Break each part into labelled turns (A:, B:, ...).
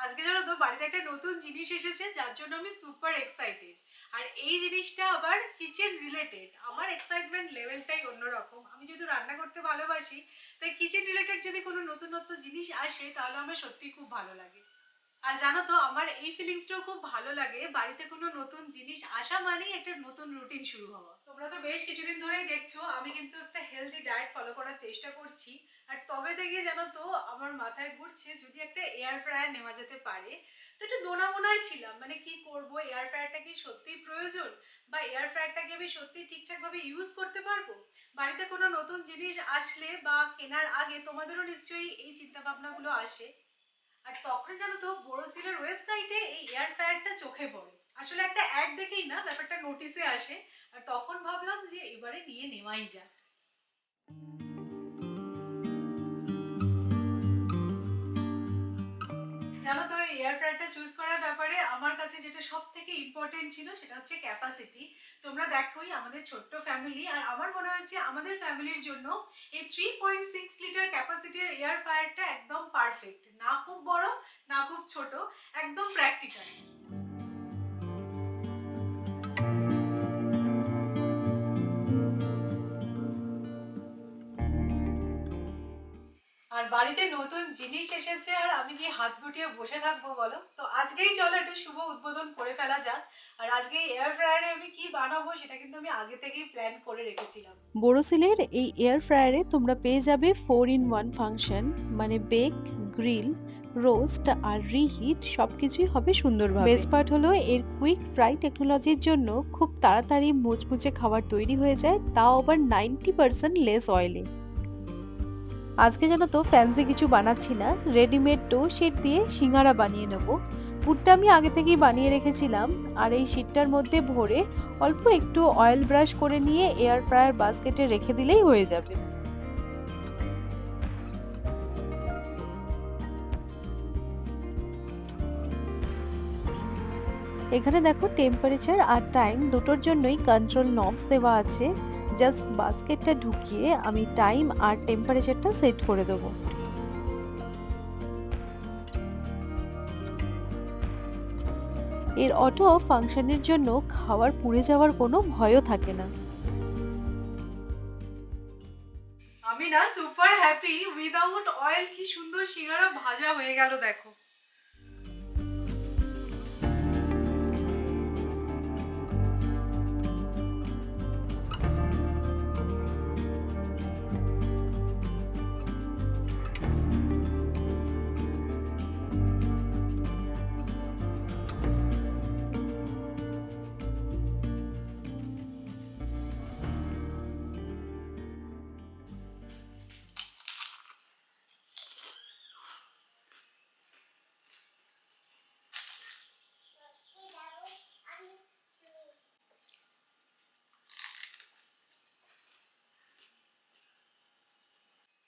A: আজকে জানো তো বাড়িতে একটা নতুন জিনিস এসেছে যার জন্য আমি সুপার এক্সাইটেড। আর এই জিনিসটা আবার কিচেন রিলেটেড। আমার এক্সাইটমেন্ট লেভেলটাই অন্যরকম। আমি যদি রান্না করতে ভালোবাসি, তাই কিচেন রিলেটেড যদি কোনো নতুন নতুন জিনিস আসে তাহলে আমার সত্যি খুব ভালো লাগে। আর জানো তো আমার এই ফিলিংসটাও খুব ভালো লাগে, বাড়িতে কোনো নতুন জিনিস আসা মানেই একটা নতুন রুটিন শুরু হওয়া। তোমরা তো বেশ কিছুদিন ধরেই দেখছো আমি কিন্তু একটা হেলদি ডায়েট ফলো করার চেষ্টা করছি। আর তবে থেকে জানো তো আমার মাথায় ঘুরছে যদি একটা এয়ার ফ্রায়ার নেওয়া যেতে পারে। তো একটু দোনামোনায় ছিলাম, মানে কি করব, এয়ার ফ্রায়ারটা কি সত্যিই প্রয়োজন, বা এয়ার ফ্রায়ারটাকে আমি সত্যি ঠিকঠাকভাবে ইউজ করতে পারবো। বাড়িতে কোনো নতুন জিনিস আসলে বা কেনার আগে তোমাদেরও নিশ্চয়ই এই চিন্তা ভাবনাগুলো আসে। আর তখন জানো তো বোরোসিলের ওয়েবসাইটে এই এয়ার ফ্রায়ারটা চোখে পড়ে। আসলে একটা অ্যাড দেখেই না, ব্যাপারটা নোটিসে আসে। আর তখন ভাবলাম যে এবারে নিয়ে নেওয়াই যাক। জানো তো এয়ার ফ্রায়ারটা চুজ করার ব্যাপারে আমার কাছে যেটা সব থেকে ইম্পর্টেন্ট ছিল সেটা হচ্ছে ক্যাপাসিটি। তোমরা দেখোই আমাদের ছোট্ট ফ্যামিলি, আর আমার মনে হয়েছে আমাদের ফ্যামিলির জন্য এই 3.6 লিটার ক্যাপাসিটির এয়ার ফ্রায়ারটা একদম পারফেক্ট। না খুব বড়, না খুব ছোট, একদম প্র্যাকটিক্যাল। আর বাড়িতে নতুন জিনিস এসেছে আর আমি কি হাত গুটিয়ে বসে থাকবো বলো? তো আজকেই চলো একটু শুভ উদ্বোধন করে ফেলা যাক। আর আজকে এয়ার ফ্রায়ারে আমি কি বানাবো সেটা কিন্তু আমি আগে থেকেই প্ল্যান করে রেখেছিলাম।
B: বোরোসিলের এই এয়ার ফ্রায়ারে তোমরা পেয়ে যাবে 4 in 1 ফাংশন, মানে বেক, গ্রিল, রোস্ট আর রিহিট সবকিছুই হবে সুন্দরভাবে। বেস্ট পার্ট হলো এর কুইক ফ্রাই টেকনোলজির জন্য খুব তাড়াতাড়ি মুচমুচে খাবার তৈরি হয়ে যায়, তাও আবার 90% লেস অয়েলে। আজকে জানো তো ফ্যান্সি কিছু বানাচ্ছি না, রেডিমেড ডো শিট দিয়ে সিঙ্গারা বানিয়ে নেব। পুরটা আমি আগে থেকেই বানিয়ে রেখেছিলাম, আর এই শিটটার মধ্যে ভরে অল্প একটু অয়েল ব্রাশ করে নিয়ে এয়ার ফ্রায়ার বাস্কেটে রেখে দিলেই হয়ে যাবে। এখানে দেখো টেম্পারেচার আর টাইম দুটোর জন্যই কন্ট্রোল নবস দেওয়া আছে। জাস্ট বাস্কেটটা ঢুকিয়ে আমি টাইম আর টেম্পারেচারটা সেট করে দেবো। এর অটো অফ ফাংশনের জন্য খাবার পুড়ে যাওয়ার কোনো ভয়ও থাকে না।
A: আমি না সুপার হ্যাপি। উইদাউট অয়েল কি সুন্দর সিঙ্গারা ভাজা হয়ে গেল দেখো।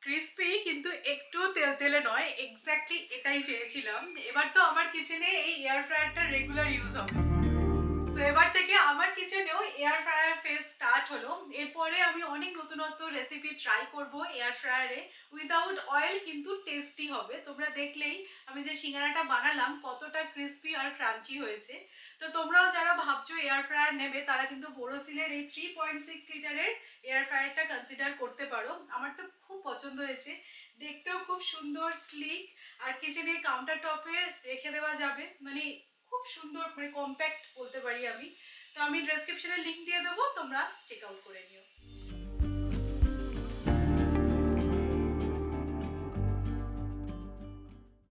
A: ক্রিস্পি কিন্তু একটু তেলতেলে নয়, এক্স্যাক্টলি এটাই চেয়েছিলাম। এবার তো আমার কিচেনে এই এয়ার ফ্রায়ারটা রেগুলার ইউজ হবে। তো এবার থেকে আমার কিচেনেও এয়ার ফ্রায়ার ফেজ স্টার্ট হলো। এরপরে আমি অনেক নতুনত্ব রেসিপি ট্রাই করব এয়ার ফ্রায়ারে। উইদাউট অয়েল কিন্তু টেস্টি হবে। তোমরা দেখলেই আমি যে সিঙ্গারাটা বানালাম কতটা ক্রিস্পি আর ক্রাঞ্চি হয়েছে। তো তোমরাও যারা ভাবছো এয়ার ফ্রায়ার নেবে তারা কিন্তু বোরোসিলের এই 3.6 লিটারের এয়ার ফ্রায়ারটা কনসিডার করতে পারো। আমার তো খুব পছন্দ হয়েছে, দেখতেও খুব সুন্দর স্লিক। আর কিচেনের কাউন্টার টপে রেখে দেওয়া যাবে, মানে খুব সুন্দর, মানে কম্প্যাক্ট বলতে পারি আমি। তো আমি ডেসক্রিপশনে লিংক দিয়ে দেবো, তোমরা চেক আউট করে নিও।